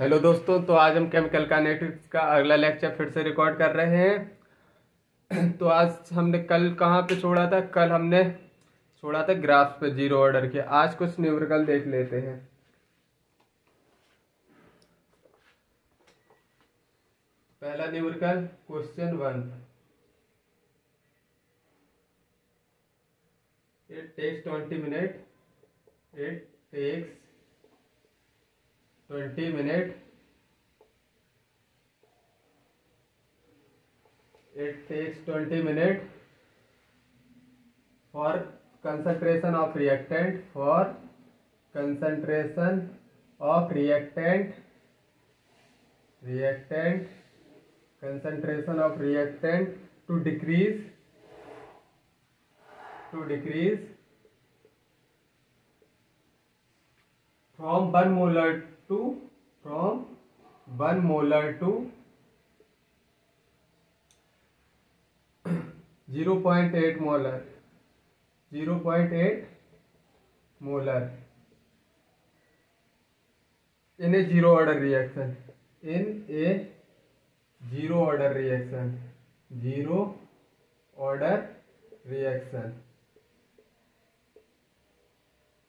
Hello दोस्तों, तो आज हम केमिकल काइनेटिक्स का अगला लेक्चर फिर से रिकॉर्ड कर रहे हैं। तो आज हमने कल कहाँ पे छोड़ा था? कल हमने छोड़ा था ग्राफ्स पे जीरो ऑर्डर के। आज कुछ न्यूमेरिकल देख लेते हैं। पहला numerical question 1। It takes 20 minute. It takes 20 minute. It takes 20 minutes for concentration of reactant concentration of reactant to decrease from 1 molar to 0.8 molar in a zero order reaction.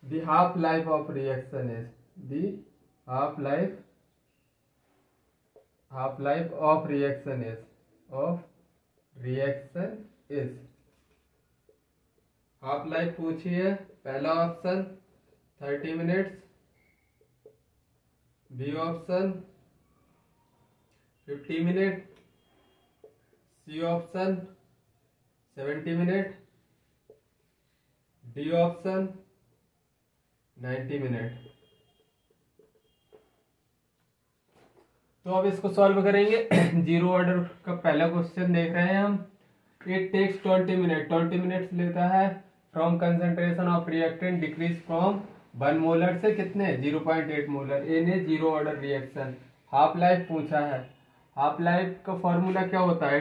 The half life of reaction is half life पूछी है। पहला option 30 minutes, B option 50 minute, C option 70 minute, D option 90 minute. तो अब इसको solve करेंगे। Zero order का पहला question देख रहे हैं हम। इट टेक्स 20 मिनट, 20 मिनट्स लेता है from concentration of reactant decrease from 1 molar से कितने 0.8 molar in a zero order reaction. Half life पूछा है। हाफ लाइफ का फॉर्मूला क्या होता है?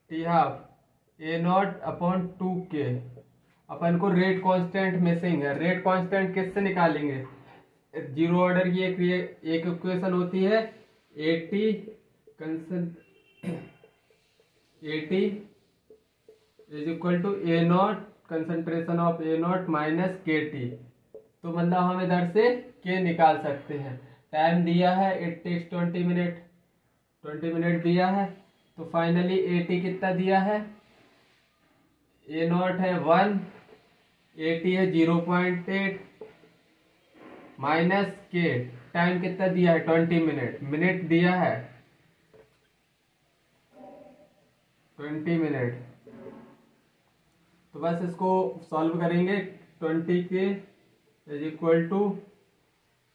T half A naught upon 2K। अपन को रेट कांस्टेंट मिसिंग है। रेट कांस्टेंट किससे निकालेंगे? जीरो ऑर्डर की एक इक्वेशन होती है, 80 is equal to A naught concentration of A naught minus KT। तो मतलब हम इधर से K निकाल सकते हैं। टाइम दिया है, इट टेक्स 20 मिनट, 20 मिनट दिया है। तो फाइनली AT कितना दिया है? ए नॉट है 1, AT है 0.8 माइनस K। टाइम कितना दिया है? 20 मिनट। मिनट दिया है 20 मिनट। तो बस इसको सॉल्व करेंगे। 20K is equal to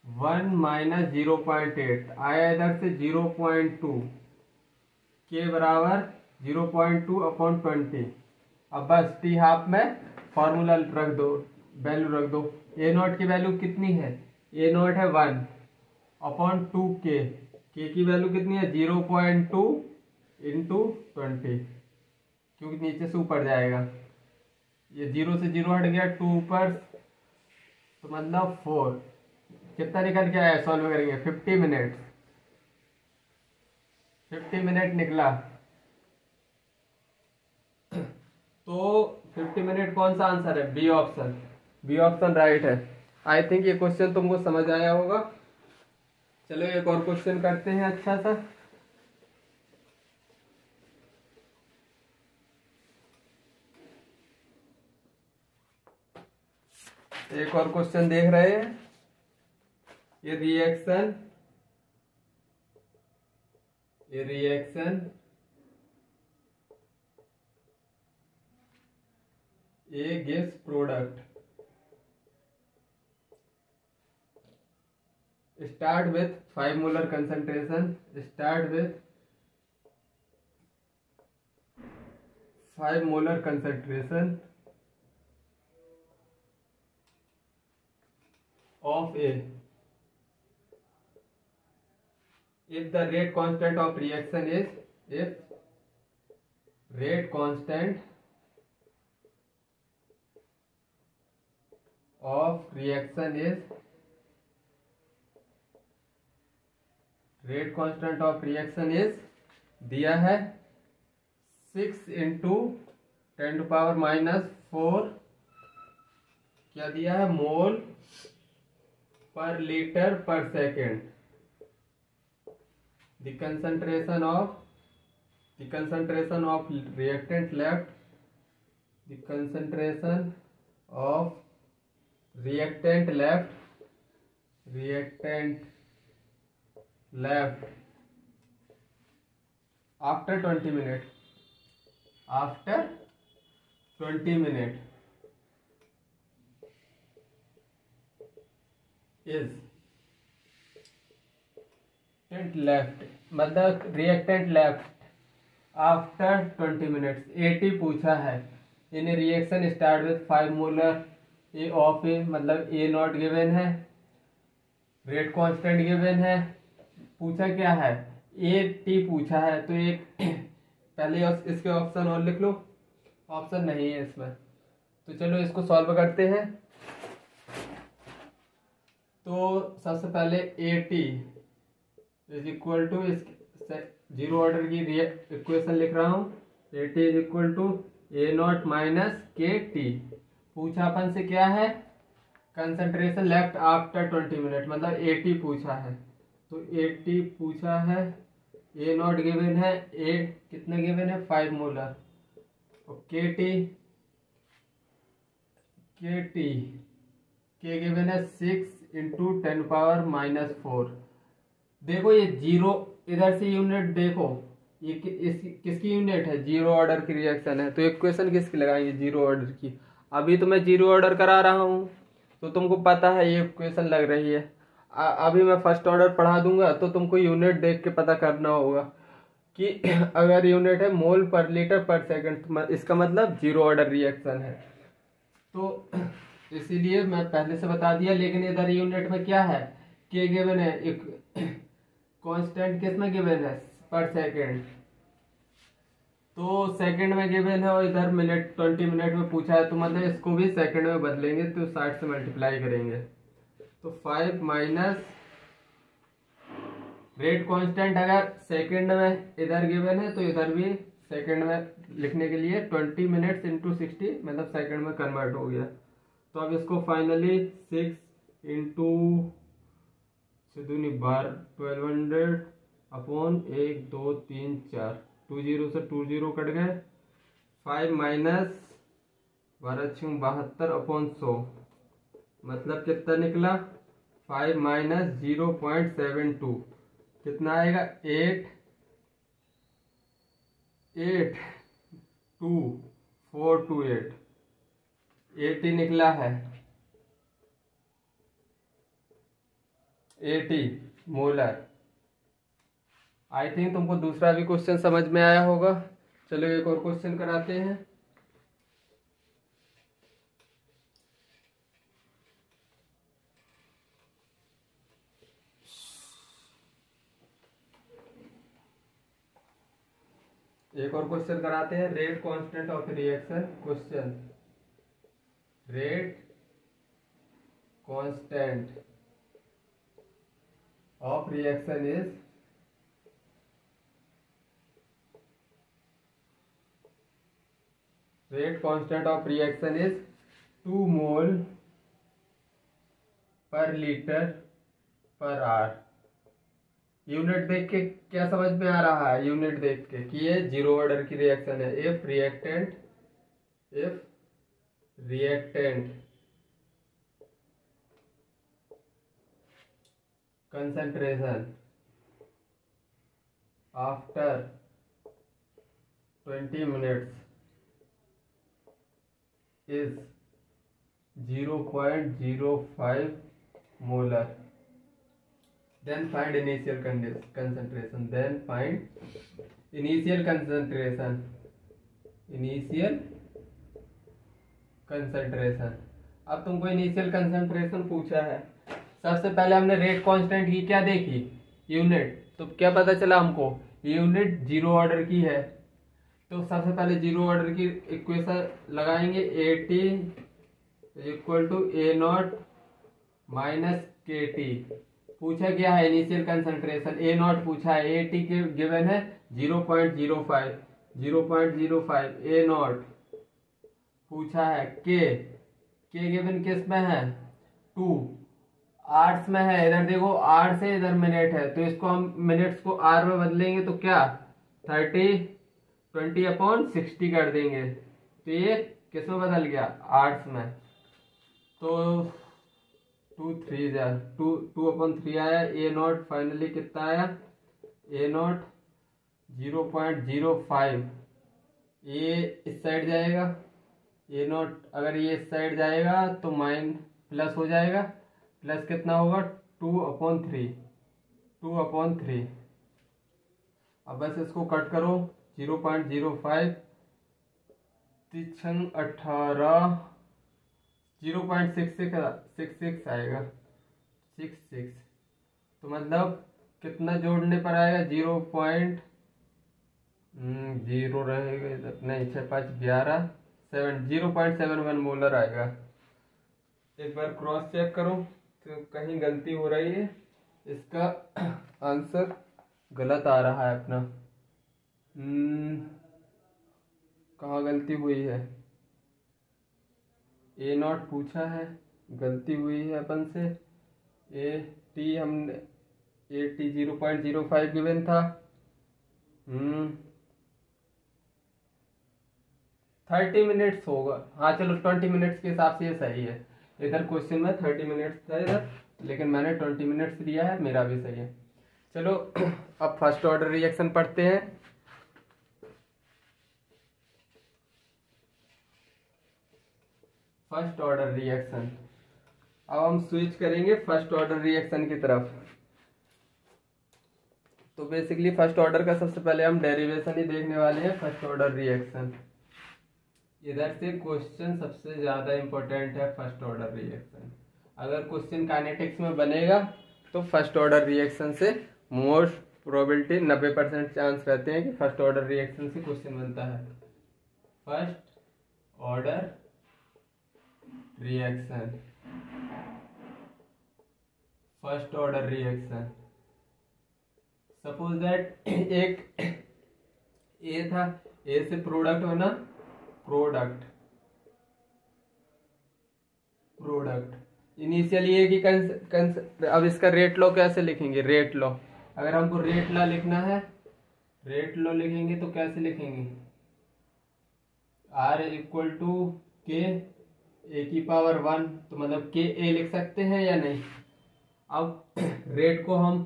1 minus 0.8 आया इधर से 0.2। K बराबर 0.2 अपॉन 20। अब बस टी हाफ में फॉर्मूला रख दो, वैल्यू रख दो। ए नॉट की वैल्यू कितनी है? ए नॉट है 1 अपॉन 2K। K की वैल्यू कितनी है? 0.2 इंटू 20, क्योंकि नीचे से ऊपर जाएगा। ये 0 से 0 हट गया, 2 ऊपर, तो मतलब 4। कितना निकल के आया? सॉल्व करेंगे 50 मिनट। 50 मिनट निकला। तो 50 मिनट कौन सा आंसर है? बी ऑप्शन राइट है। आई थिंक ये क्वेश्चन तुमको समझ आया होगा। चलो एक और क्वेश्चन करते हैं अच्छा सा। एक और क्वेश्चन देख रहे हैं। ये reaction A gives product. Start with 5 molar concentration. Start with 5 molar concentration of A. If the rate constant of reaction is rate constant of reaction is दिया है 6 इंटू 10⁻⁻4 क्या दिया है मोल पर लीटर पर second. The concentration of reactant left, the concentration of reactant left after 20 minutes is left मतलब reactant left after 20 minutes 80 पूछा है। In reaction start with 5 molar A of A मतलब ए नॉट गिवन है, rate constant given है, पूछा क्या है A T पूछा है। तो एक पहले इसके ऑप्शन और लिख लो, ऑप्शन नहीं है इसमें। तो चलो इसको सॉल्व करते हैं। तो सबसे पहले A T is equal to zero order की इक्वेशन लिख रहा हूँ। A T is equal to A naught minus K T. पूछा अपन से क्या है कंसंट्रेशन लेफ्ट आफ्टर 20 मिनट मतलब ए टी पूछा है। तो ए टी पूछा है, ए नॉट गिवन है, ए कितने गिवन है 5 मोलर, और के गिवन है 6 इंटू 10⁻⁻4। देखो ये जीरो इधर से यूनिट देखो ये किसकी यूनिट है, जीरो ऑर्डर की रिएक्शन है। तो इक्वेशन किसकी लगाएंगे जीरो ऑर्डर की। अभी तो मैं जीरो ऑर्डर करा रहा हूँ तो तुमको पता है ये इक्वेशन लग रही है। अभी मैं फर्स्ट ऑर्डर पढ़ा दूंगा तो तुमको यूनिट देख के पता करना होगा कि अगर यूनिट है मोल पर लीटर पर सेकंड तो इसका मतलब जीरो ऑर्डर रिएक्शन है। तो इसीलिए मैं पहले से बता दिया। लेकिन इधर यूनिट में क्या है के गिवन है, एक कांस्टेंट किस में गिवन है पर सेकंड, तो सेकंड में गिवन है और इधर मिनट 20 मिनट में पूछा है। तो मतलब इसको भी सेकंड में बदलेंगे तो 60 से मल्टीप्लाई करेंगे। तो 5 माइनस रेट कांस्टेंट अगर सेकंड में इधर गिवन है तो इधर भी सेकंड में लिखने के लिए 20 मिनट्स इंटू 60 मतलब सेकंड में कन्वर्ट हो गया। तो अब इसको फाइनली 6 इंटू 1200 अपॉन 1 2 3 4 2 0 से 2 0 कट गए। 5 माइनस 12×72 अपॉन 100 मतलब कितना निकला 5 माइनस 0.72 कितना आएगा 82428 80 निकला है 80 मोलर। आई थिंक तुमको दूसरा भी क्वेश्चन समझ में आया होगा। चलो एक और क्वेश्चन कराते हैं। एक और क्वेश्चन कराते हैं। Rate constant of reaction question. Rate constant of reaction is rate constant of reaction is 2 मोल पर लीटर पर आवर। यूनिट देख के क्या समझ में आ रहा है, यूनिट देख के कि ये जीरो ऑर्डर की रिएक्शन है। If reactant concentration after 20 minutes is 0.05 molar, then find initial concentration. Initial concentration। अब तुमको इनिशियल कंसंट्रेशन पूछा है। सबसे पहले हमने रेट कांस्टेंट की क्या देखी यूनिट, तो क्या पता चला हमको यूनिट जीरो ऑर्डर की है। तो सबसे पहले जीरो ऑर्डर की इक्वेशन लगाएंगे A T equal to A naught minus K T. पूछा क्या है इनिशियल कंसंट्रेशन ए नॉट पूछा है, ए टी के गिवन है 0.05, 0.05 ए नॉट पूछा है, के गिवन किस में है 2, आर्ट्स में है, इधर देखो आर से इधर मिनट है तो इसको हम मिनट्स को आर में बदलेंगे तो क्या 20/60 कर देंगे तो ये किस में बदल गया आर्ट्स में। तो 2/3 आया, ए नॉट फाइनली कितना आया ए नॉट 0.05, ये इस साइड जाएगा ए नॉट, अगर ये इस साइड जाएगा तो माइन प्लस हो जाएगा, प्लस कितना होगा 2/3। अब बस इसको कट करो 0.05 3 18 0.66 आएगा 66, तो मतलब कितना जोड़ने पर आएगा 0.0 रहेगा इधर, नहीं 6 5 11 0.71 मोलर आएगा। एक बार क्रॉस चेक करो तो कहीं गलती हो रही है, इसका आंसर गलत आ रहा है अपना। कहाँ गलती हुई है, ए नॉट पूछा है, गलती हुई है अपन से, ए टी हमने ए टी 0.05 गिवन था। 30 मिनट्स होगा, हाँ चलो 20 मिनट्स के हिसाब से ये सही है, इधर क्वेश्चन में 30 मिनट्स था इधर, लेकिन मैंने 20 मिनट्स दिया है, मेरा भी सही है। चलो अब फर्स्ट ऑर्डर रिएक्शन पढ़ते हैं। फर्स्ट ऑर्डर रिएक्शन, अब हम स्विच करेंगे फर्स्ट ऑर्डर रिएक्शन की तरफ। तो बेसिकली फर्स्ट ऑर्डर का सबसे पहले हम डेरिवेशन ही देखने वाले हैं, फर्स्ट ऑर्डर रिएक्शन। इधर से क्वेश्चन सबसे ज्यादा इंपॉर्टेंट है फर्स्ट ऑर्डर रिएक्शन। अगर क्वेश्चन काइनेटिक्स में बनेगा तो फर्स्ट ऑर्डर रिएक्शन से मोस्ट प्रोबेबिलिटी 90% चांस रहते हैं कि फर्स्ट ऑर्डर रिएक्शन से क्वेश्चन बनता है। First order reaction, first order reaction, suppose that एक ए था, ए से प्रोडक्ट बना, प्रोडक्ट इनिशियली ए की अब इसका रेट लॉ कैसे लिखेंगे, रेट लॉ, अगर हमको रेट लॉ लिखना है, रेट लॉ लिखेंगे तो कैसे लिखेंगे, R इक्वल टू के ए की पावर 1, तो मतलब के ए लिख सकते हैं या नहीं। अब रेट को हम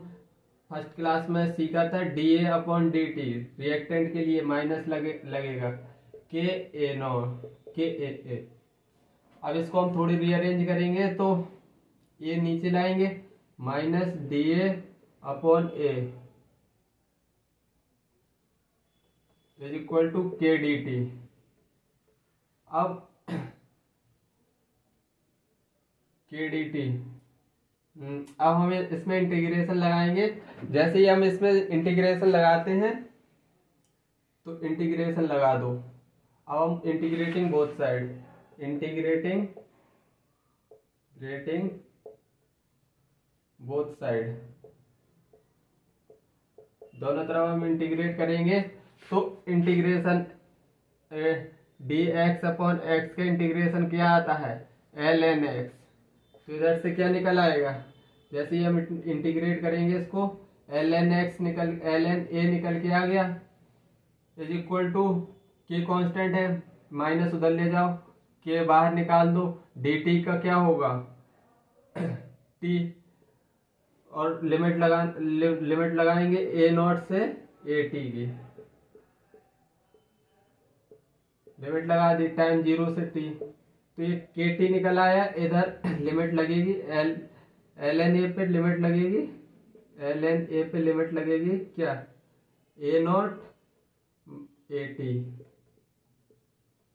फर्स्ट क्लास में सीखा था dA/dt, रिएक्टेंट के लिए माइनस लगेगा के ए नो के ए। अब इसको हम थोड़ी रीअरेंज करेंगे तो ये नीचे लाएंगे -dA/A इज इक्वल टू के डी टी। अब के डी टी, अब हम इसमें इंटीग्रेशन लगाएंगे। जैसे ही हम इसमें इंटीग्रेशन लगाते हैं तो इंटीग्रेशन लगा दो। अब हम integrating both side, integrating both side, दोनों तरफ हम इंटीग्रेट करेंगे तो इंटीग्रेशन dx/x का इंटीग्रेशन क्या आता है ln x, तो इधर से क्या निकल आएगा, जैसे ही हम इंटीग्रेट करेंगे इसको ln a निकल के आ गया इज इक्वल टू के कांस्टेंट है, माइनस उधर ले जाओ, के बाहर निकाल दो, dt का क्या होगा t, और लिमिट लगाएंगे a नॉट से a t की, लिमिट लगा दी टाइम 0 से t, तो ये के टी निकल आया, इधर लिमिट लगेगी ln a पे लिमिट लगेगी, ln a पे लिमिट लगेगी क्या a naught A T,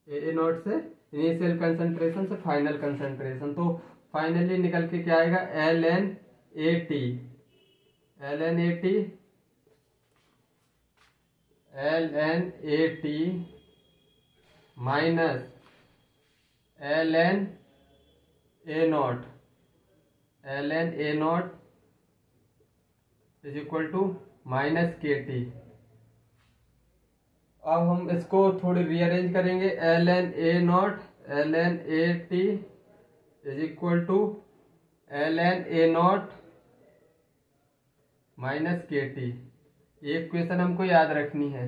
A naught से इनिशियल कंसंट्रेशन से फाइनल कंसंट्रेशन, तो फाइनली निकल के क्या आएगा ln A T minus ln A naught is equal to minus K T. अब हम इसको थोड़ी रीअरेंज करेंगे, L N A naught L N A T is equal to L N A naught minus K T. ये equation हमको याद रखनी है।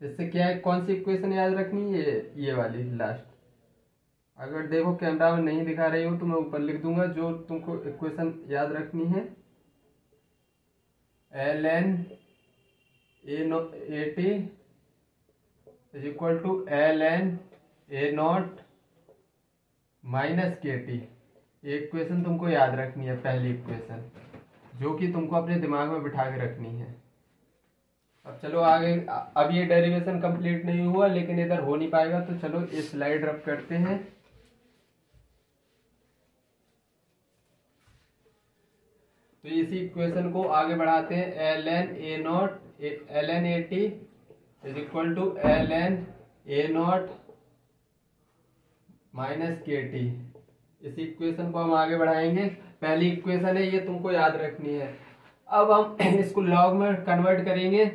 इससे क्या है, कौन सी इक्वेशन याद रखनी है, ये वाली लास्ट। अगर देखो कैमरा में नहीं दिखा रही हो तो मैं ऊपर लिख दूंगा जो तुमको इक्वेशन याद रखनी है। L N A T is equal to L N A naught minus K T. ये इक्वेशन तुमको याद रखनी है, पहली इक्वेशन, जो कि तुमको अपने दिमाग में बिठा के रखनी है। अब चलो आगे। अब ये डेरिवेशन कंप्लीट नहीं हुआ, लेकिन इधर हो नहीं पाएगा, तो चलो ये स्लाइड रब करते हैं। तो इसी इक्वेशन को आगे बढ़ाते हैं। L N A naught L N A T is equal to L N A naught minus K T. इसी इक्वेशन को हम आगे बढ़ाएंगे। पहली इक्वेशन है, ये तुमको याद रखनी है। अब हम इसको लॉग में कन्वर्ट करेंगे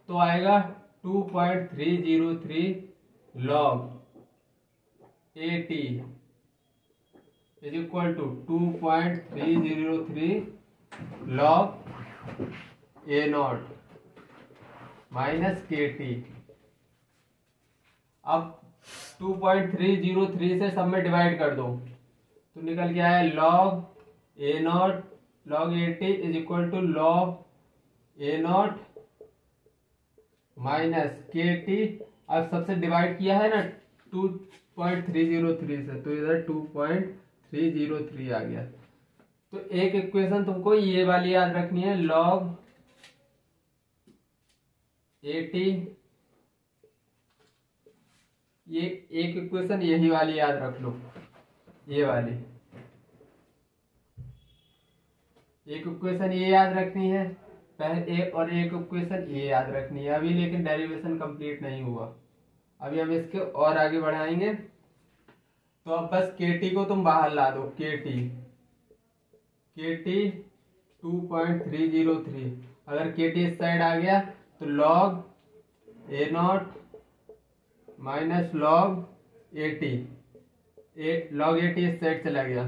तो आएगा 2.303 log A T is equal to 2.303 log A naught minus K T. अब 2.303 से सब में डिवाइड कर दो तो निकल गया है log A naught log A T is equal to log A naught minus K T. अब सबसे डिवाइड किया है ना 2.303 से, तो इधर 2.303 आ गया। तो एक इक्वेशन तुमको ये वाली याद रखनी है, लॉग ए टी। ये एक इक्वेशन यही वाली याद रख लो, ये वाली एक इक्वेशन ये याद रखनी है पहले, एक और एक इक्वेशन ये याद रखनी है। अभी लेकिन डेरिवेशन कंप्लीट नहीं हुआ, अभी हम इसके और आगे बढ़ाएंगे। तो अब बस के टी को तुम बाहर ला दो, के टी 2.303। अगर के टी इस साइड आ गया तो log A naught minus log A T, log A T इस साइड चला गया।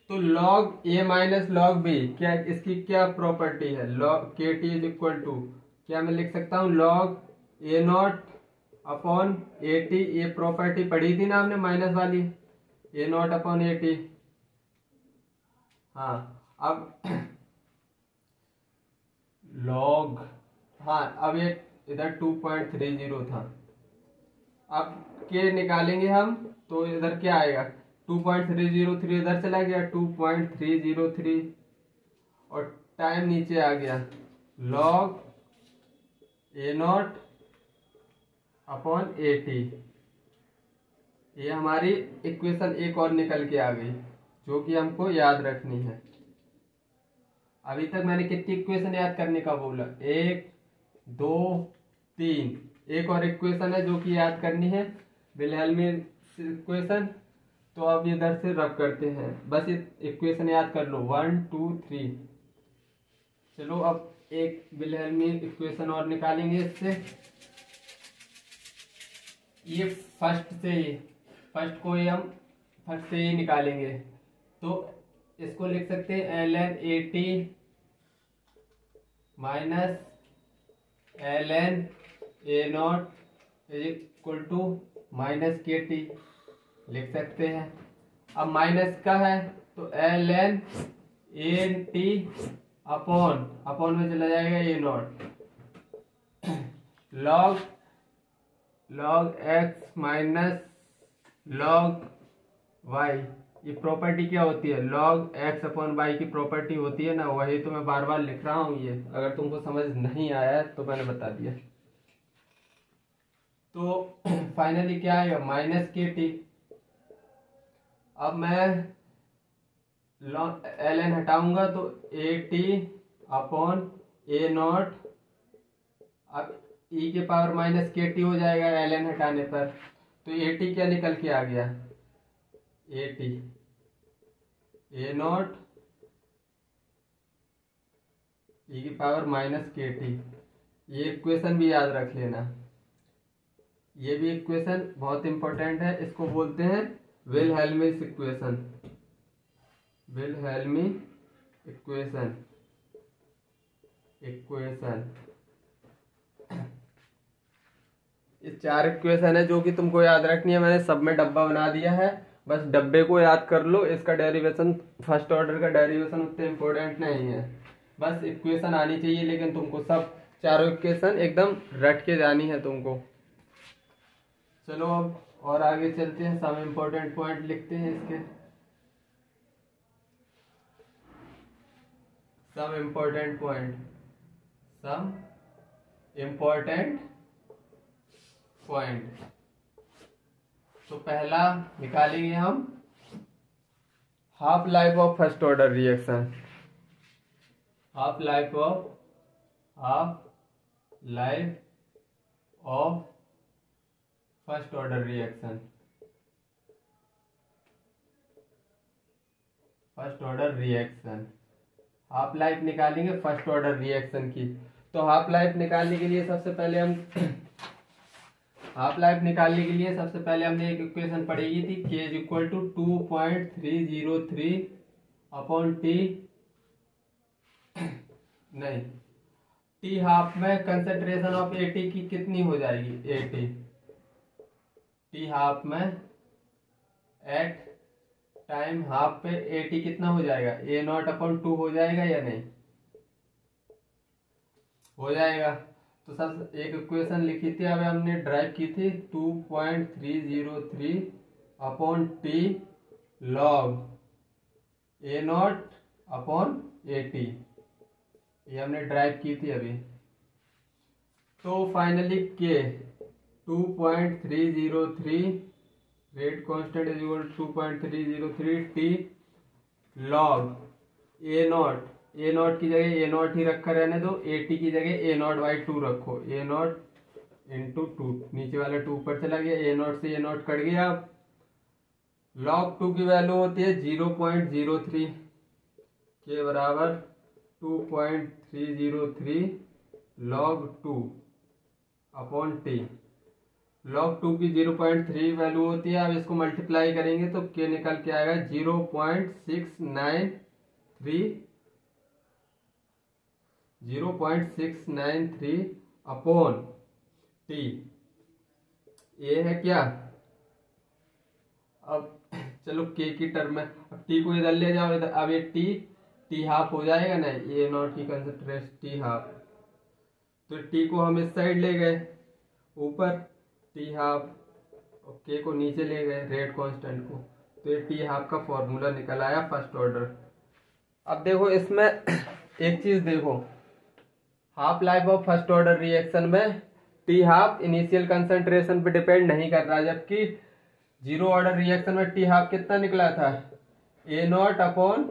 तो लॉग ए माइनस लॉग बी, क्या इसकी क्या प्रॉपर्टी है, लॉग के टी इज इक्वल टू, क्या मैं लिख सकता हूँ log A naught upon A T. ये प्रॉपर्टी पढ़ी थी ना हमने माइनस वाली, ए नॉट अपॉन ए टी। हाँ अब लॉग, हाँ अब ये इधर 2.30 था। अब के निकालेंगे हम तो इधर क्या आएगा, 2.303 इधर चला गया, 2.303 और टाइम नीचे आ गया, log A naught upon A T. ये हमारी इक्वेशन एक और निकल के आ गई, जो कि हमको याद रखनी है। अभी तक मैंने कितनी इक्वेशन याद करने का बोला, 1 2 3। एक और इक्वेशन है जो कि याद करनी है, विल्हेल्मी इक्वेशन। तो अब इधर से रब करते हैं, बस इक्वेशन याद कर लो 1 2 3। चलो अब एक विल्हेल्मी इक्वेशन और निकालेंगे इससे। ये फर्स्ट को ही हम फर्स्ट से ही निकालेंगे। तो इसको लिख सकते हैं L N A T minus L N A naught is equal to minus K T लिख सकते हैं। अब माइनस का है तो L N A T upon में चला जाएगा A naught log X minus log Y. ये प्रॉपर्टी क्या होती है, लॉग एक्स अपॉन वाई की प्रॉपर्टी होती है ना, वही तो मैं बार बार लिख रहा हूँ। ये अगर तुमको समझ नहीं आया तो मैंने बता दिया। तो फाइनली क्या आएगा, माइनस के टी। अब मैं एल एन हटाऊंगा तो ए टी अपॉन ए नॉट, अब ई के पावर माइनस के टी हो जाएगा एल एन हटाने पर। तो ए टी क्या निकल के आ गया, ए टी ए नॉट ई की पावर माइनस के टी। ये इक्वेशन भी याद रख लेना, ये भी इक्वेशन बहुत इंपॉर्टेंट है। इसको बोलते हैं विलहेल्मिस इक्वेशन, विलहेल्मी इक्वेशन। ये 4 इक्वेशन है जो कि तुमको याद रखनी है। मैंने सब में डब्बा बना दिया है, बस डब्बे को याद कर लो। इसका डेरिवेशन, फर्स्ट ऑर्डर का डेरिवेशन उतने इम्पोर्टेंट नहीं है, बस इक्वेशन आनी चाहिए। लेकिन तुमको सब चारों इक्वेशन एकदम रट के जानी है तुमको। चलो अब और आगे चलते हैं, सब इम्पोर्टेंट पॉइंट लिखते हैं इसके। सब इम्पोर्टेंट पॉइंट, सब इम्पोर्टेंट पॉइंट। तो पहला निकालेंगे हम half life of first order reaction. Half life of first order reaction, first order reaction. Half life निकालेंगे फर्स्ट ऑर्डर रिएक्शन की। तो हाफ लाइफ निकालने के लिए सबसे पहले हमने एक इक्वेशन पढ़ी थी, k is equal to 2.303 upon T, नहीं, टी हाफ में कंसेंट्रेशन ऑफ एटी की कितनी हो जाएगी, 80। टी हाफ में एट टाइम हाफ पे एटी कितना हो जाएगा, ए नॉट अपॉन 2 हो जाएगा या नहीं, हो जाएगा। तो सब एक इक्वेशन लिखी थी, अब हमने ड्राइव की थी 2.303 upon T log A naught upon 80, ये हमने ड्राइव की थी अभी। तो फाइनली के 2.303 rate constant is equal 2.303 T log A not की जगह ए नॉट ही रखा रहने दो, 80 की जगह ए नॉट बाई 2 रखो, ए नॉट इंटू 2, नीचे वाला 2 ऊपर चला गया, ए नॉट से ए नॉट कट गया। लॉग 2 की वैल्यू होती है 0.03 के बराबर 2.303 लॉग 2 अपॉन टी। लॉग 2 की 0.3 वैल्यू होती है। अब इसको मल्टीप्लाई करेंगे तो के निकल के आएगा 0.693 अपॉन टी। ये है क्या, अब चलो के की टर्म में, अब टी को इधर ले जाओ, इधर अब ये टी हाफ हो जाएगा ना, ये नॉट की कंसेंट्रेशन टी हाफ। तो टी को हम इस साइड ले गए ऊपर, टी हाफ, और के को नीचे ले गए रेट कांस्टेंट को, तो ये टी हाफ का फॉर्मूला निकल आया फर्स्ट ऑर्डर। अब देखो इसमें एक चीज देखो, half life of first order reaction में टी हाफ इनिशियल कंसंट्रेशन पे डिपेंड नहीं कर रहा, जबकि जीरो ऑर्डर रिएक्शन में टी हाफ कितना निकला था, ए नॉट अपॉन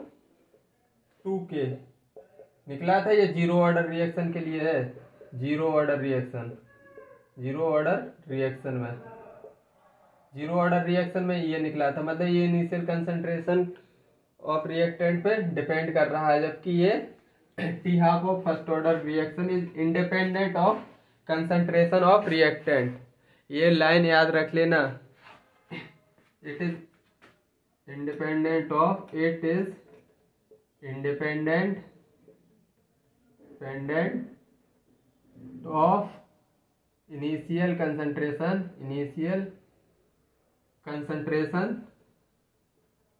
2k निकला था। ये जीरो ऑर्डर रिएक्शन के लिए है, जीरो ऑर्डर रिएक्शन में ये निकला था, मतलब ये इनिशियल कंसंट्रेशन ऑफ रिएक्टेंट पे डिपेंड कर रहा है, जबकि ये T half of first order reaction is independent of concentration of reactant. ये लाइन याद रख लेना, it is independent of initial concentration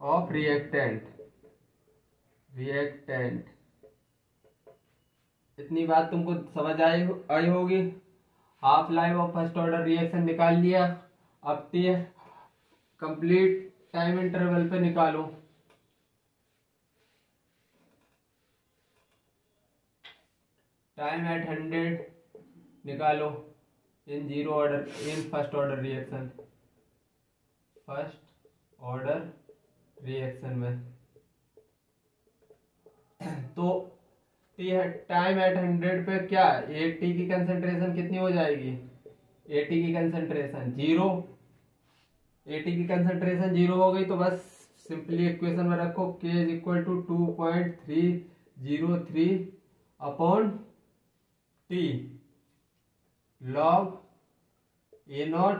of reactant. इतनी बात तुमको समझ आई होगी। Half life of first order reaction निकाल लिया। अब कंप्लीट टाइम इंटरवल पे निकालो। टाइम एट 100 निकालो इन फर्स्ट ऑर्डर रिएक्शन में। तो टाइम एट 100 पे क्या, 80 की कंसंट्रेशन कितनी हो जाएगी, 80 की कंसंट्रेशन जीरो हो गई। तो बस सिंपली इक्वेशन में रखो k is equal to 2.303 upon T log A naught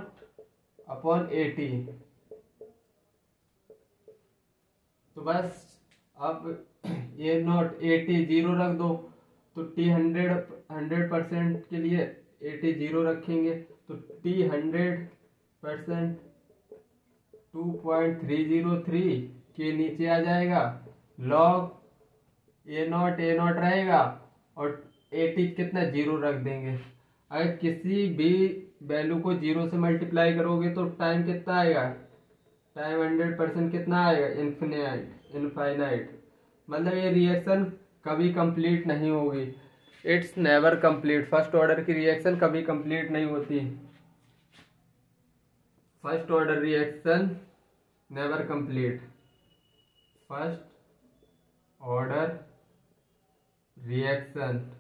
upon A T. तो बस अब ए नॉट ए टी 0 रख दो, तो टी 100% के लिए ए टी 0 रखेंगे, तो टी 100% 2.303 के नीचे आ जाएगा। लॉग ए नॉट रहेगा और ए टी कितना 0 रख देंगे। अगर किसी भी वैल्यू को 0 से मल्टीप्लाई करोगे तो टाइम कितना आएगा, टाइम 100% कितना आएगा, इनफाइनाइट। मतलब ये रिएक्शन कभी कंप्लीट नहीं होगी, it's never complete. First order की रिएक्शन कभी कंप्लीट नहीं होती, first order reaction never complete. First order reaction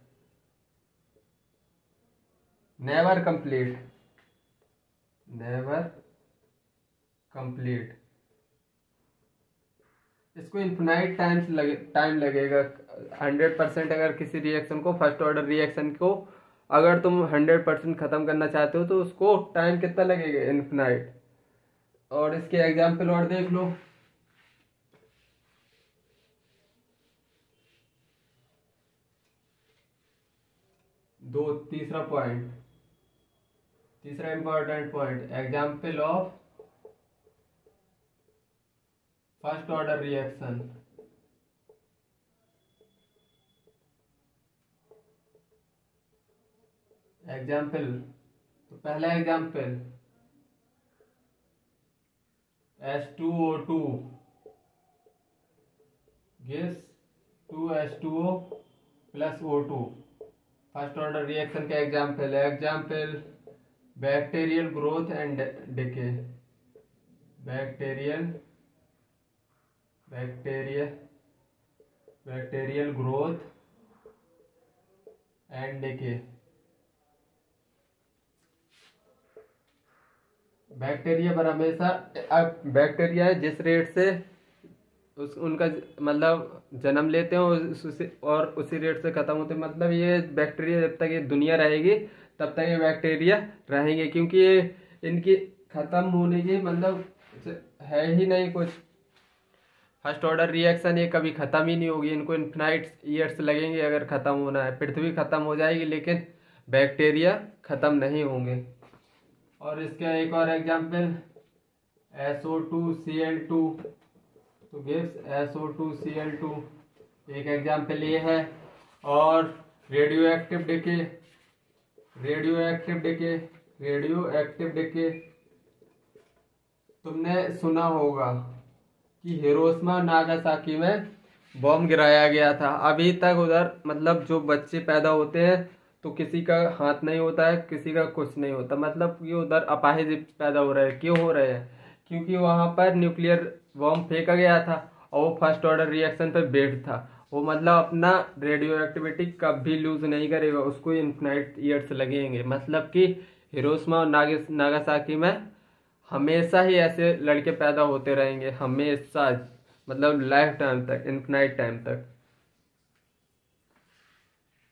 never complete, never complete. इसको इन्फिनाइट टाइम लगेगा। 100% अगर किसी रिएक्शन को, फर्स्ट ऑर्डर रिएक्शन को अगर तुम 100% खत्म करना चाहते हो तो उसको टाइम कितना लगेगा, इन्फिनाइट। और इसके एग्जाम्पल और देख लो। तीसरा important point, example of first order reaction. Example, तो पहला example H2O2 gives 2H2O plus O2। First order reaction का एग्जाम्पल है। Example bacterial growth and decay. Bacterial growth and decay. Bacteria पर हमेशा, अब बैक्टीरिया जिस रेट से उनका मतलब जन्म लेते हैं और उसी रेट से खत्म होते हैं। मतलब ये बैक्टीरिया जब तक ये दुनिया रहेगी तब तक ये बैक्टीरिया रहेंगे, क्योंकि ये इनकी खत्म होने की मतलब है ही नहीं कुछ। फर्स्ट ऑर्डर रिएक्शन ये कभी खत्म ही नहीं होगी, इनको इन्फिनाइट ईयर्स लगेंगे अगर खत्म होना है। पृथ्वी खत्म हो जाएगी लेकिन बैक्टीरिया खत्म नहीं होंगे। और इसका एक और एग्जाम्पल SO2Cl2, तो गिव्स SO2Cl2 एक एग्जाम्पल ये है। और रेडियो एक्टिव डिके तुमने सुना होगा कि हिरोशिमा नागासाकी में बॉम्ब गिराया गया था। अभी तक उधर मतलब जो बच्चे पैदा होते हैं तो किसी का हाथ नहीं होता है, किसी का कुछ नहीं होता। मतलब ये उधर अपाहिज पैदा हो रहे हैं। क्यों हो रहे हैं, क्योंकि वहां पर न्यूक्लियर बॉम्ब फेंका गया था और वो फर्स्ट ऑर्डर रिएक्शन पे बेस्ड था। वो मतलब अपना रेडियो एक्टिविटी कभी लूज नहीं करेगा, उसको इन्फिनाइट ईयर्स लगेंगे। मतलब कि हिरोशिमा और नागासाकी में हमेशा ही ऐसे लड़के पैदा होते रहेंगे, हमेशा, मतलब लाइफ टाइम तक, इन्फिनाइट टाइम तक।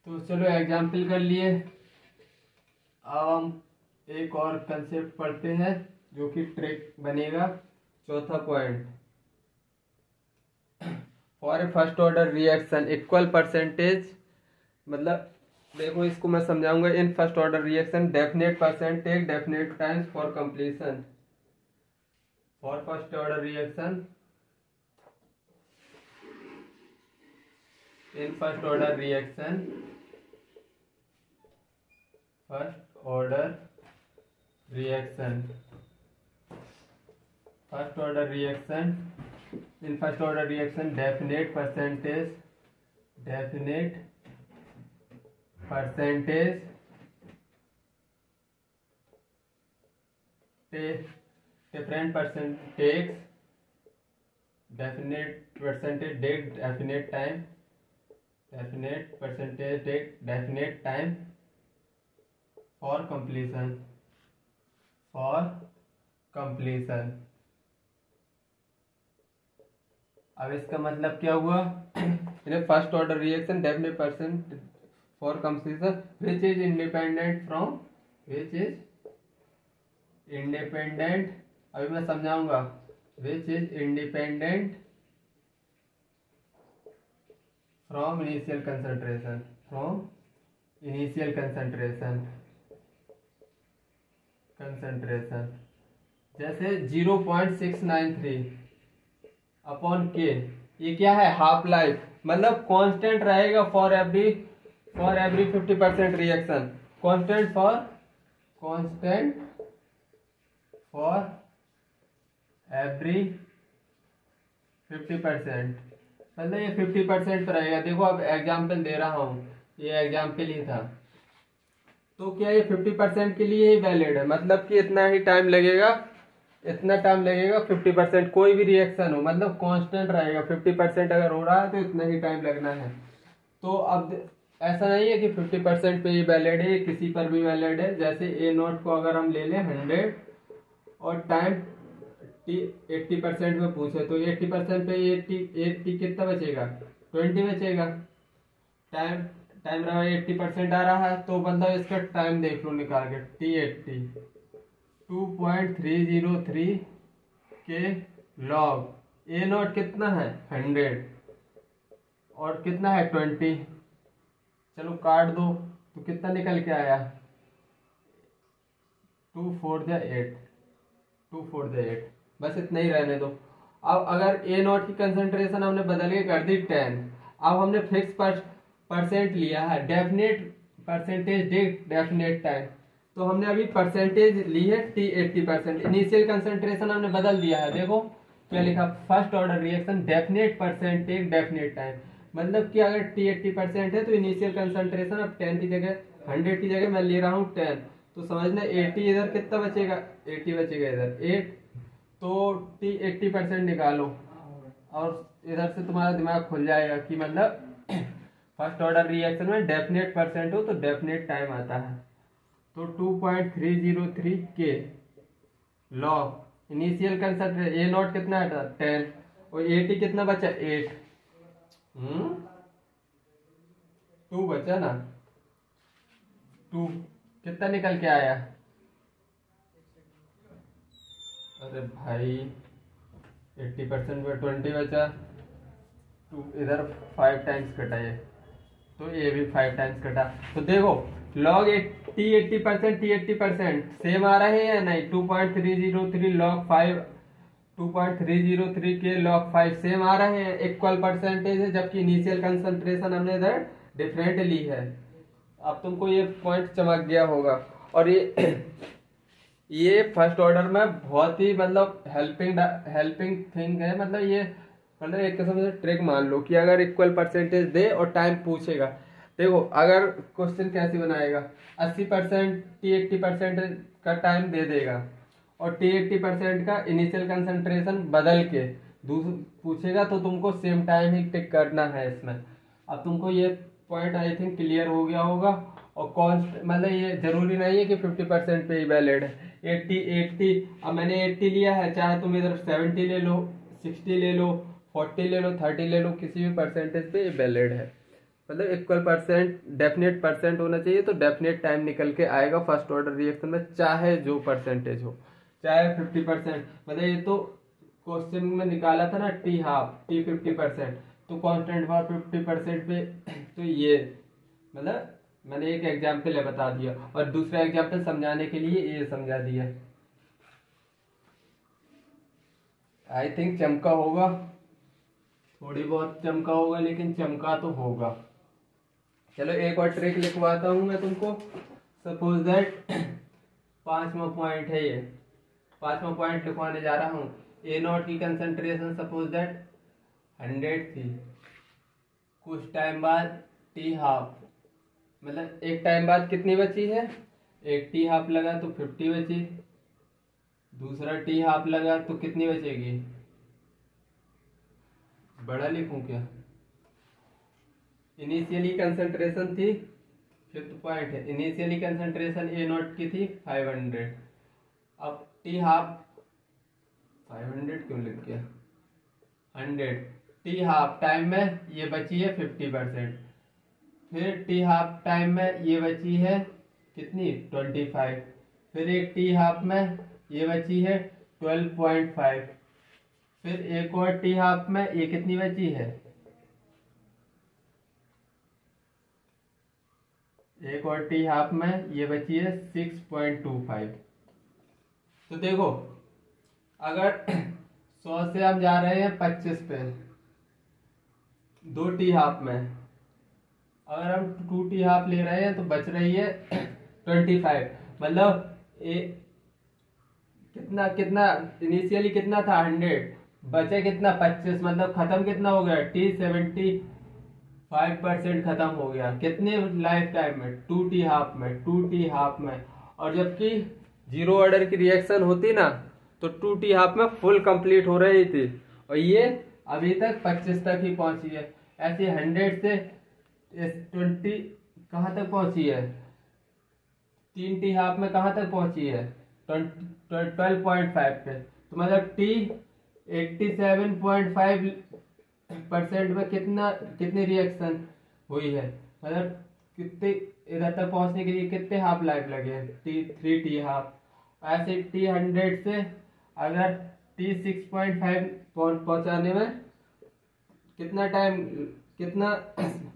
तो चलो एग्जाम्पल कर लिए। अब हम एक और कंसेप्ट पढ़ते हैं जो कि ट्रिक बनेगा। चौथा point, for a first order reaction equal percentage, मतलब देखो इसको मैं समझाऊंगा। In first order reaction definite percentage definite times for completion. For first order reaction in first order reaction in first order reaction definite percentage different percentage definite percentage take definite time for completion अब इसका मतलब क्या हुआ, first order reaction definite for completion which is independent from which is independent, अभी मैं समझाऊंगा, which is independent from initial concentration, from initial concentration जैसे 0.693 upon के, ये क्या है, हाफ लाइफ, मतलब कांस्टेंट रहेगा for every 50% reaction, constant for every 50%, मतलब ये 50% पर रहेगा। देखो अब एग्जाम्पल दे रहा हूँ, ये एग्जाम्पल ही था, तो क्या ये 50% के लिए ही वैलिड है, मतलब कि इतना ही टाइम लगेगा, इतना टाइम लगेगा 50%, कोई भी रिएक्शन हो मतलब कांस्टेंट रहेगा, 50% अगर हो रहा है तो इतना ही टाइम लगना है। तो अब ऐसा नहीं है कि 50% पे ही वैलिड है, किसी पर भी वैलिड है। जैसे ए नॉट को अगर हम ले लें 100 और टाइम 80% में पूछे तो 80% पे 80 कितना बचेगा, 20 बचेगा। टाइम रहा 80% आ रहा है, तो बंदा इसका टाइम देख लो निकाल के, T80 2.303 के लॉग ए नॉट कितना है 100 और कितना है 20, चलो काट दो तो कितना निकल के आया 2 4 8, बस इतना ही रहने दो। अब अगर ए नॉट की कंसंट्रेशन हमने बदल के कर दी 10, अब हमने फिक्स परसेंट लिया है, डेफिनेट परसेंटेज डेफिनेट टाइम, तो हमने अभी परसेंटेज ली है T80%, इनिशियल कंसंट्रेशन हमने बदल दिया है। देखो क्या लिखा, first order reaction definite percentage definite time, मतलब कि अगर T80% है तो इनिशियल कंसंट्रेशन अब 10 की जगह 100 की जगह मैं ले रहा हूँ 10, तो समझना 80 इधर कितना बचेगा, 80 बचेगा इधर 8, तो T80% निकालो और इधर से तुम्हारा दिमाग खुल जाएगा कि मतलब फर्स्ट ऑर्डर रिएक्शन में डेफिनेट परसेंट हो तो डेफिनेट टाइम आता है। तो 2.303 के log initial concentration A not कितना है 10 और 80 कितना बचा 8, 2 बचा ना, 2 कितना निकल के आया, अरे भाई 80% में 20 बचा, 2 इधर 5 टाइम्स कटा है तो ये भी 5 टाइम्स कटा। तो देखो लॉग T80% सेम आ रहे हैं या नहीं, 2.303 लॉग 5 2.303 के लॉग 5 सेम आ रहे हैं, इक्वल परसेंटेज है, जबकि इनिशियल कंसंट्रेशन हमने इधर डिफरेंट ली है। अब तुमको ये पॉइंट चमक गया होगा। और ये फर्स्ट ऑर्डर में बहुत ही मतलब हेल्पिंग थिंग है, मतलब ये मतलब एक किस्म से ट्रिक मान लो कि अगर इक्वल परसेंटेज दे और टाइम पूछेगा, देखो अगर क्वेश्चन कैसे बनाएगा, 80% T80% का टाइम दे देगा और T80% का इनिशियल कंसंट्रेशन बदल के पूछेगा, तो तुमको सेम टाइम ही टिक करना है इसमें। अब तुमको ये पॉइंट आई थिंक क्लियर हो गया होगा। और कॉस्ट मतलब ये जरूरी नहीं है कि 50% पे ही वैलिड है, 80 अब मैंने 80 लिया है, चाहे तुम इधर 70 ले लो, 60 ले लो, 40 ले लो, 30 ले लो, किसी भी परसेंटेज पे ये वैलिड है। मतलब इक्वल परसेंट डेफिनेट परसेंट होना चाहिए, तो डेफिनेट टाइम निकल के आएगा फर्स्ट ऑर्डर रिएक्शन में, चाहे जो परसेंटेज हो, चाहे 50%। मतलब ये तो क्वेश्चन में निकाला था ना T 50%, तो कांस्टेंट फॉर 50% पे तो ये मतलब मैंने एक एग्जाम्पल है बता दिया, और दूसरा एग्जाम्पल समझाने के लिए ये समझा दिया। आई थिंक चमका होगा, थोड़ी बहुत चमका होगा, लेकिन चमका तो होगा। चलो एक और ट्रिक लिखवाता हूं मैं तुमको। सपोज दैट 5वां पॉइंट है, ये 5वां पॉइंट लिखवाने जा रहा हूं। ए नॉट की कंसंट्रेशन सपोज दैट 100 थी, कुछ टाइम बाद T हाफ, मतलब एक टाइम बाद कितनी बची है, एक T हाफ लगा तो 50 बची, दूसरा T हाफ लगा तो कितनी बचेगी, बड़ा लिखूं क्या, इनिशियली कंसंट्रेशन थी, 5th पॉइंट है, इनिशियली कंसंट्रेशन ए नॉट की थी 500, अब T हाफ 500 क्यों लिख गया 100, T हाफ टाइम में ये बची है 50%, फिर टी हाफ टाइम में ये बची है कितनी 25, फिर एक टी हाफ में ये बची है 12.5, फिर एक और टी हाफ में ये कितनी बची है, एक और टी हाफ में ये बची है 6.25। तो देखो अगर 100 से हम जा रहे हैं 25 पे, 2 टी हाफ में, अगर हम 2 टी हाफ ले रहे हैं तो बच रही है 25। मतलब कितना कितना इनिशियली कितना था 100, बचे कितना 25, मतलब खत्म कितना हो गया टी 75% खत्म हो गया कितने लाइफ टाइम में 2 टी हाफ में, 2 टी हाफ में। और जबकि जीरो ऑर्डर की रिएक्शन होती ना तो 2 टी हाफ में फुल कंप्लीट हो रही थी, और ये अभी तक 25 तक ही पहुंची है। ऐसे 100 से 20 कहाँ तक पहुंची है, 3 टी हाफ में कहाँ तक पहुंची है 12.5 पे। तो मतलब टी 87.5% में कितनी रिएक्शन हुई है, मतलब कितने इधर तक पहुंचने के लिए कितने हाफ लाइफ लगे हैं, 3 टी हाफ। ऐसे टी 100 से अगर टी 6.5 पहुंचाने में कितना टाइम, कितना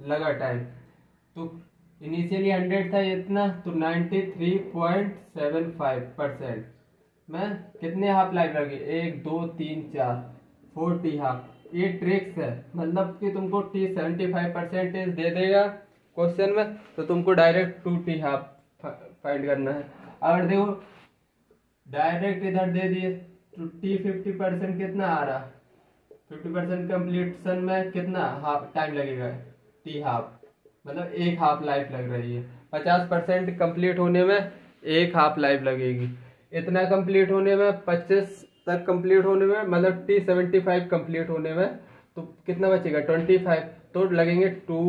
लगा टाइम, तो इनिशियली 100 था इतना, तो 93.75% में कितने हाफ लाइफ लगे, 1 2 3 4 4 टी हाफ। ये ट्रिक्स है, मतलब कि तुमको टी 75% दे देगा क्वेश्चन में तो तुमको डायरेक्ट 2 टी हाफ फाइंड करना है। अगर देखो डायरेक्ट इधर दे दिए तो टी 50% कितना आ रहा, 50% कंप्लीशन में कितना हाफ टाइम लगेगा, टी हाफ मतलब एक हाफ लाइफ लग रही है। 50% कंप्लीट होने में एक हाफ लाइफ लगेगी, इतना कंप्लीट होने में 25 तक कंप्लीट होने में, मतलब टी 75 कंप्लीट होने में तो कितना बचेगा 25, तो लगेंगे 2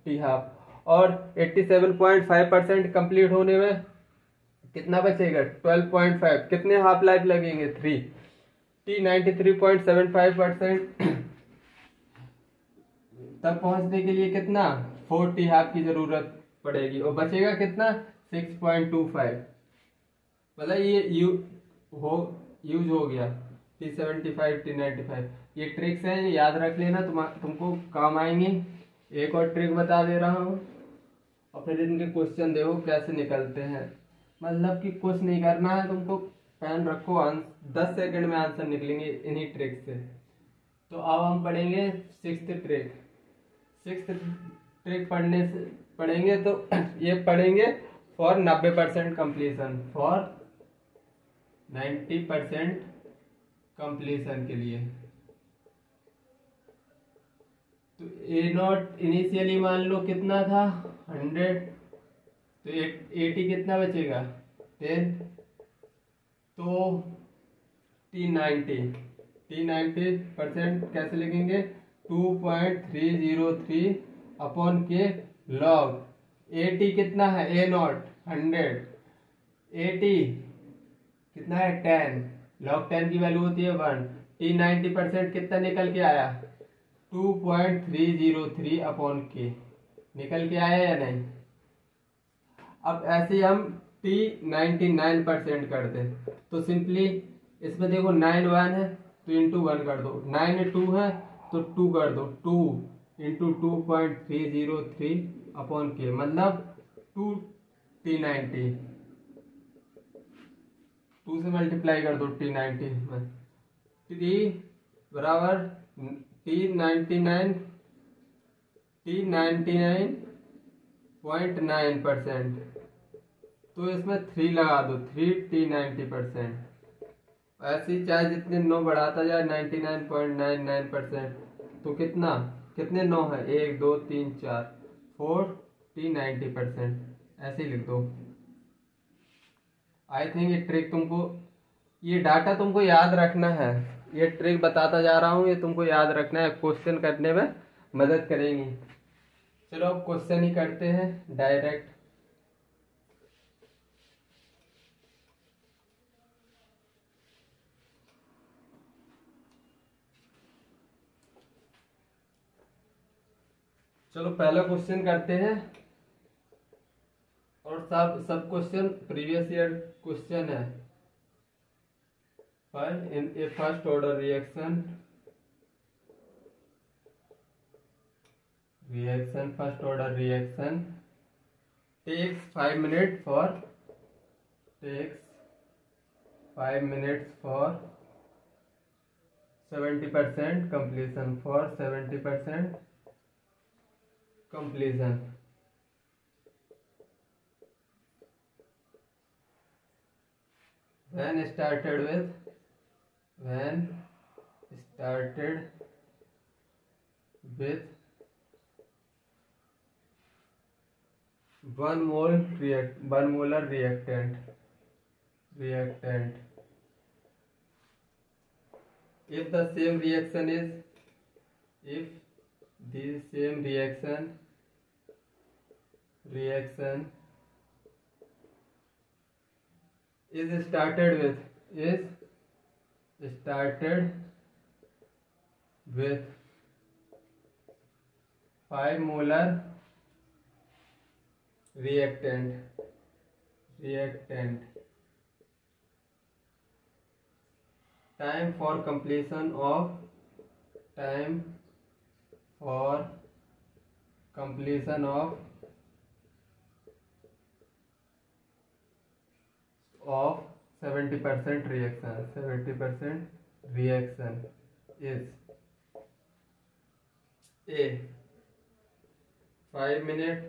टी हाफ। और 87.5% कंप्लीट होने में कितना बचेगा 12.5, कितने हाफ लाइफ लगेंगे 3 टी 93.75% तक पहुंचने के लिए कितना 4 टी हाफ की जरूरत पड़ेगी, और बचेगा कितना 6.25। मतलब ये यूज हो गया टी 75 टी 95। ये ट्रिक्स हैं, याद रख लेना, तुमको काम आएंगी। एक और ट्रिक बता दे रहा हूँ, अपने दिन के क्वेश्चन देखो कैसे निकलते हैं, मतलब कि कुछ नहीं करना है तुमको, पेन रखो, 10 सेकंड में आंसर निकलेंगे इन्हीं ट्रिक से। तो अब हम पढ़ेंगे 6th ट्रिक। 6th ट्रिक पढ़ेंगे तो ये पढ़ेंगे फॉर 90% कंप्लीशन, फॉर 90% कंप्लीशन के लिए। तो ए नॉट इनिशियली मान लो कितना था 100, तो 80 कितना बचेगा 10, तो टी 90% कैसे लिखेंगे 2.303 अपॉन के लॉग 80 कितना है, ए नॉट 100, 80 कितना है 10, लॉग 10 की वैल्यू होती है 1, टी 90% कितना निकल के आया 2.303 अपॉन के, निकल के आया या नहीं। अब ऐसे ही हम टी 99% कर दे तो सिंपली इसमें देखो 9 1 है तो इंटू 1 कर दो, 9 2 है तो 2 कर दो, 2 इंटू 2.303 अपॉन के, मतलब 2 टी 90, 2 से मल्टीप्लाई कर दो टी 90 में, टी बराबर टी 99.9%, तो इसमें 3 लगा दो, 3 टी 90%। ऐसे ही चाहे जितने 9 बढ़ाता जाए 99.99%, तो कितने 9 है 1 2 3 4 4 टी 90%, ऐसे ही लिख दो। आई थिंक ये ट्रिक तुमको, ये डाटा तुमको याद रखना है, ये ट्रिक बताता जा रहा हूँ, ये तुमको याद रखना है, क्वेश्चन करने में मदद करेंगी। चलो अब क्वेश्चन ही करते हैं डायरेक्ट। चलो पहला क्वेश्चन करते हैं, और सब क्वेश्चन प्रीवियस ईयर क्वेश्चन है। Find in A first order reaction first order reaction takes 5 minutes for 70% completion, for 70% completion. When started with 1 molar reactant. If the same reaction is started with 5 molar reactant, time for completion of 70% reaction is A 5 minutes,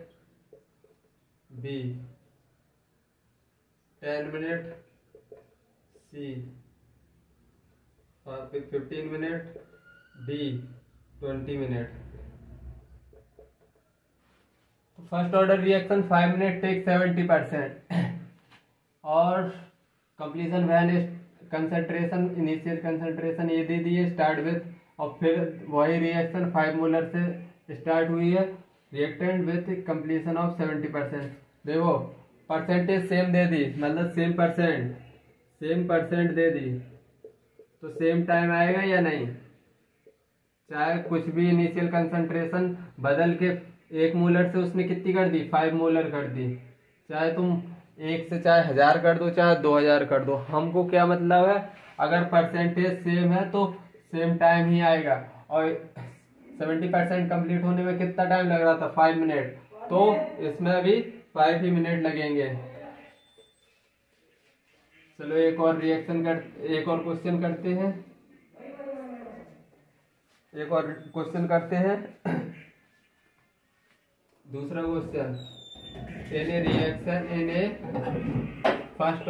B 10 minutes, C 15 minutes, D 20 minutes. First order reaction 5 minute take 70%, और completion when concentration initial concentration ये दे दी है start with, और फिर वही reaction 5 molar से start हुई है रिएक्टेंट विथ कंप्लीशन ऑफ 70%। देखो परसेंटेज सेम दे दी, मतलब सेम परसेंट दे दी, तो सेम टाइम आएगा या नहीं। चाहे कुछ भी इनिशियल कंसंट्रेशन बदल के 1 मोलर से उसने कितनी कर दी, 5 मोलर कर दी, चाहे तुम 1 से चाहे 1000 कर दो, चाहे 2000 कर दो, हमको क्या मतलब है, अगर परसेंटेज सेम है तो सेम टाइम ही आएगा। और 70% कंप्लीट होने में कितना टाइम लग रहा था, 5 मिनट, तो इसमें भी 5 ही मिनट लगेंगे। चलो एक और क्वेश्चन करते हैं। दूसरा question, in A first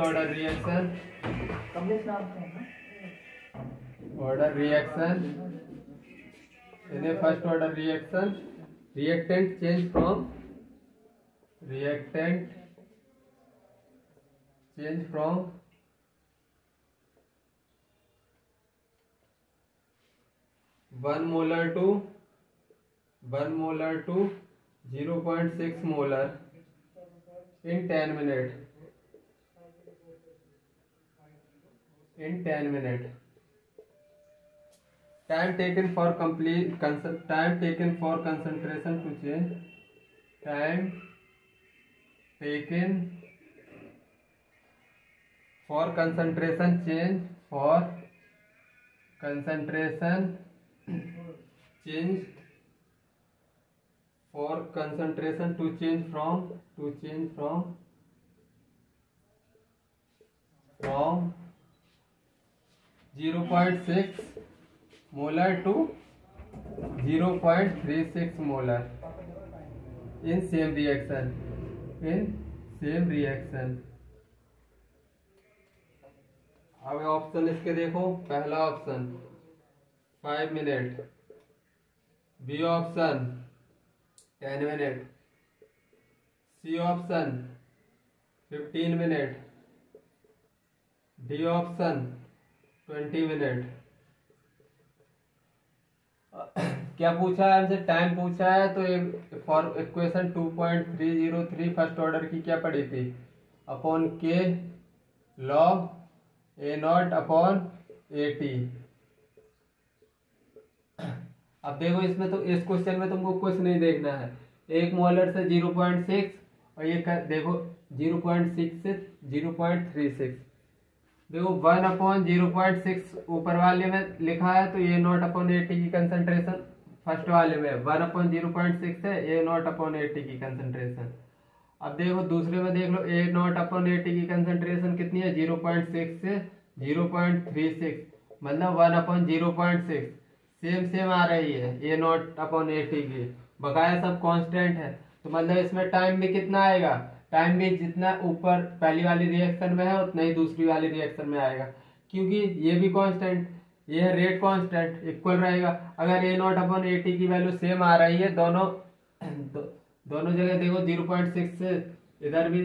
order reaction reactant change from 1 molar to 0.6 molar in 10 minutes. Time taken for concentration to change. Time taken for concentration to change from 0.6 molar to 0.36 molar in same reaction. अब option इसके देखो, पहला option 5 minute, B option 10 minute, C option 15 minute, D option 20 minute. क्या पूछा है हमसे, time पूछा है, तो फॉर इक्वेशन 2.303 फर्स्ट ऑर्डर की क्या पड़ी थी, अपॉन के लॉग A0 अपॉन AT। अब देखो इसमें तो इस क्वेश्चन में तुमको कुछ नहीं देखना है, 1 मोलर से 0.6 और ये देखो 0.6 से 0.36, देखो 1/0.6 ऊपर वाले में लिखा है तो ये A0/80 की कंसंट्रेशन फर्स्ट वाले में 1/0.6 है, A0/80 की कंसंट्रेशन। अब देखो दूसरे में देख लो A0/80 की कंसंट्रेशन कितनी है, 0.6 से 0.36, मतलब 1/0.6, सेम सेम आ रही है A0/80 की, बकाया सब कांस्टेंट है। तो मतलब इसमें टाइम भी कितना आएगा, टाइम भी जितना ऊपर पहली वाली रिएक्शन में है उतना ही दूसरी वाली रिएक्शन में आएगा, क्योंकि ये भी कांस्टेंट, ये है रेट कांस्टेंट, इक्वल रहेगा। अगर A0/80 की वैल्यू सेम आ रही है दोनों दोनों जगह देखो 0.6 से इधर भी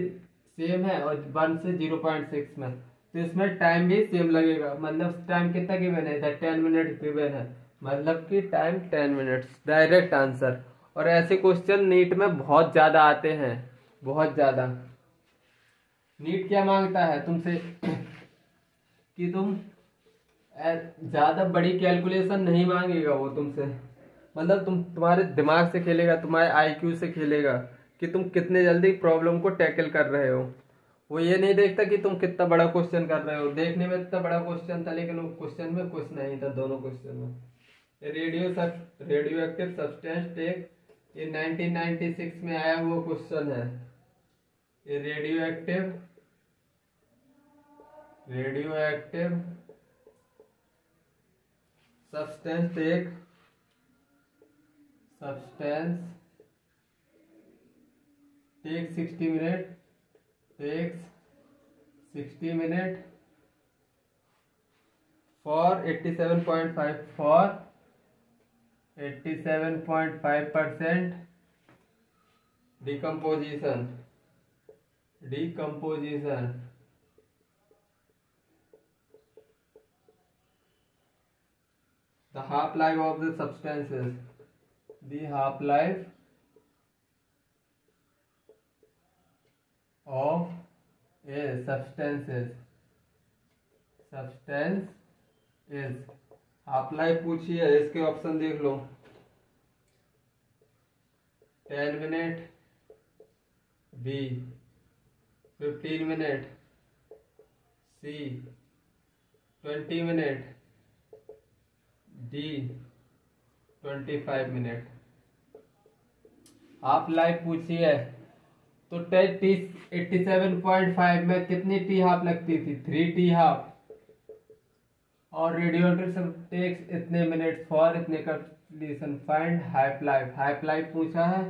सेम है और 1 से 0.6 में, तो इसमें टाइम भी सेम लगेगा। मतलब टाइम कितना गिवन है, इधर 10 मिनट गिवन है, मतलब कि टाइम 10 मिनट्स, डायरेक्ट आंसर। और ऐसे क्वेश्चन नीट में बहुत ज्यादा आते हैं, बहुत ज्यादा। नीट क्या मांगता है तुमसे कि तुम ज्यादा बड़ी कैलकुलेशन नहीं मांगेगा वो तुमसे, मतलब तुम्हारे दिमाग से खेलेगा, तुम्हारे आईक्यू से खेलेगा कि तुम कितने जल्दी प्रॉब्लम को टैकल कर रहे हो। वो ये नहीं देखता कि तुम कितना बड़ा क्वेश्चन कर रहे हो, देखने में इतना बड़ा क्वेश्चन था लेकिन वो क्वेश्चन में कुछ नहीं था, दोनों क्वेश्चन में। रेडियो एक्टिव सब्सटेंस टेक, ये 1996 में आया हुआ क्वेश्चन है। ये radio active substance take take 60 minute, for 87.5% decomposition. The half-life of the substances. The half-life of a substance is half-life पूछी है, इसके ऑप्शन देख लो, 10 मिनट, बी 15 मिनट, सी 20 minute, D 25 minute. Half life पूछी है तो टी 87.5 में कितनी टी हाफ लगती थी, 3 टी हाफ, और रेडिएटर टेक्स इतने मिनट फॉर इतने कंप्लीशन, फाइंड हाफ लाइफ पूछा है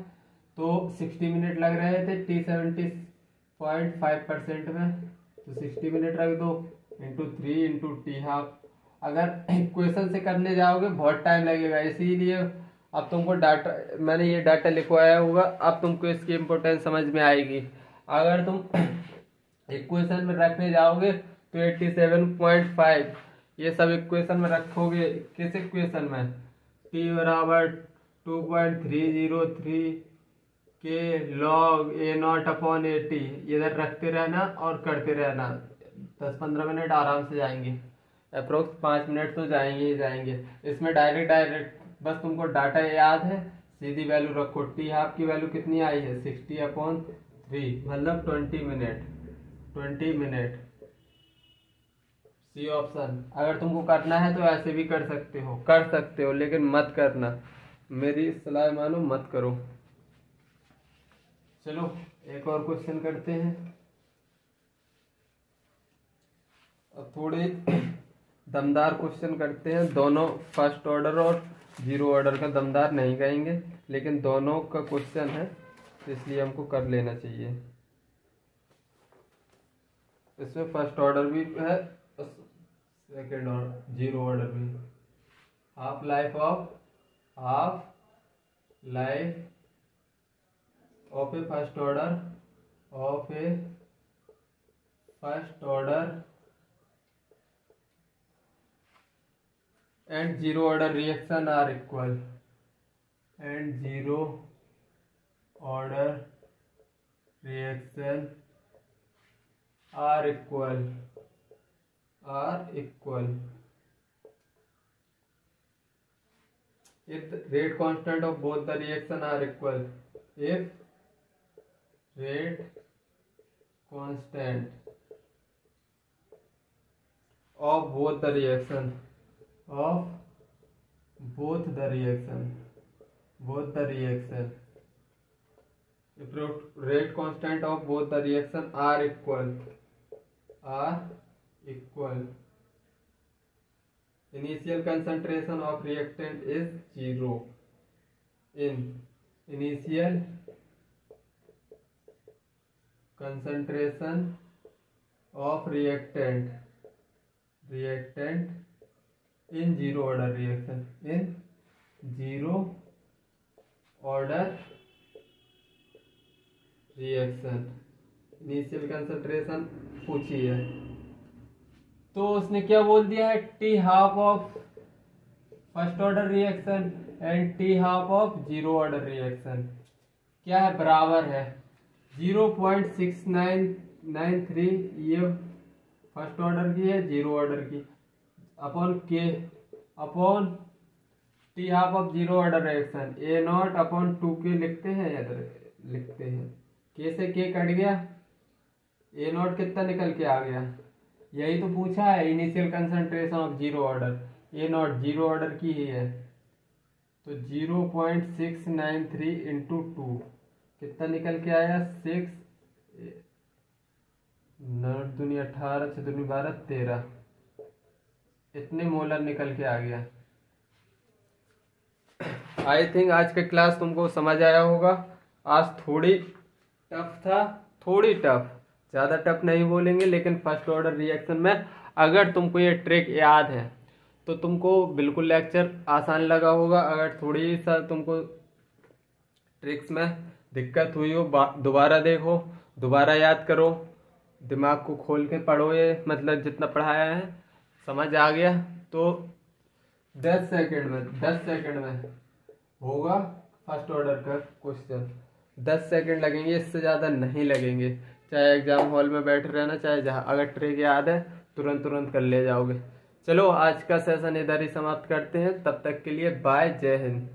तो 60 मिनट लग रहे थे टी 70.5% में, तो 60 मिनट रख दो इंटू 3 इंटू टी हाफ। अगर इक्वेशन से करने जाओगे बहुत टाइम लगेगा, इसीलिए अब तुमको डाटा, मैंने ये डाटा लिखवाया होगा, अब तुमको इसकी इम्पोर्टेंस समझ में आएगी। अगर तुम इक्वेशन में रखने जाओगे तो 87.5 ये सब इक्वेशन में रखोगे, किस इक्वेशन में, t बराबर 2.303 के log A0/80, इधर रखते रहना और करते रहना, 10-15 मिनट आराम से जाएंगे, अप्रोक्स 5 मिनट तो जाएंगे ही जाएंगे। इसमें डायरेक्ट बस तुमको डाटा याद है, सीधी वैल्यू रखो। टी हाफ की वैल्यू कितनी आई है, 60/3, मतलब 20 मिनट, सी ऑप्शन। अगर तुमको करना है तो ऐसे भी कर सकते हो लेकिन मत करना, मेरी सलाह मानो, मत करो। चलो एक और क्वेश्चन करते हैं, अब थोड़े दमदार क्वेश्चन करते हैं, दोनों फर्स्ट ऑर्डर और जीरो ऑर्डर का दमदार नहीं कहेंगे लेकिन दोनों का क्वेश्चन है तो इसलिए हमको कर लेना चाहिए। इसमें फर्स्ट ऑर्डर भी है, सेकेंड ऑर्डर, जीरो ऑर्डर भी। Half life of A first order and zero order reaction are equal, if the rate constant of both the reaction are equal, if rate constant of both the reaction if rate constant of both the reaction are equal, initial concentration of reactant is 0. In initial concentration of reactant in zero order reaction, initial concentration पूछी है तो उसने क्या बोल दिया है, T half of first order reaction and T half of zero order reaction क्या है, बराबर है 0.6993 ये फर्स्ट ऑर्डर की है, जीरो ऑर्डर की, अपॉन के upon T half of zero order reaction A naught upon 2k लिखते हैं या लिखते हैं, के से के कट गया, ए नॉट कितना निकल के आ गया, यही तो पूछा है initial concentration of zero order, A not zero order की ही है तो 0.693 इंटू 2 कितना निकल के आया, 6 9 दूनी 18 6 दूनी 12 13 इतने मोलर निकल के आ गया। आई थिंक आज का क्लास तुमको समझ आया होगा। आज थोड़ी टफ था, थोड़ी टफ, ज़्यादा टफ नहीं बोलेंगे, लेकिन फर्स्ट ऑर्डर रिएक्शन में अगर तुमको ये ट्रिक याद है तो तुमको बिल्कुल लेक्चर आसान लगा होगा। अगर थोड़ी सा तुमको ट्रिक्स में दिक्कत हुई हो, दोबारा देखो, दोबारा याद करो, दिमाग को खोल के पढ़ो, ये मतलब जितना पढ़ाया है समझ आ गया तो 10 सेकंड में होगा फर्स्ट ऑर्डर का क्वेश्चन। 10 सेकंड लगेंगे, इससे ज़्यादा नहीं लगेंगे, चाहे एग्जाम हॉल में बैठे रहना, चाहे जहाँ, अगर ट्रिक याद है तुरंत कर ले जाओगे। चलो आज का सेशन इधर ही समाप्त करते हैं, तब तक के लिए बाय, जय हिंद।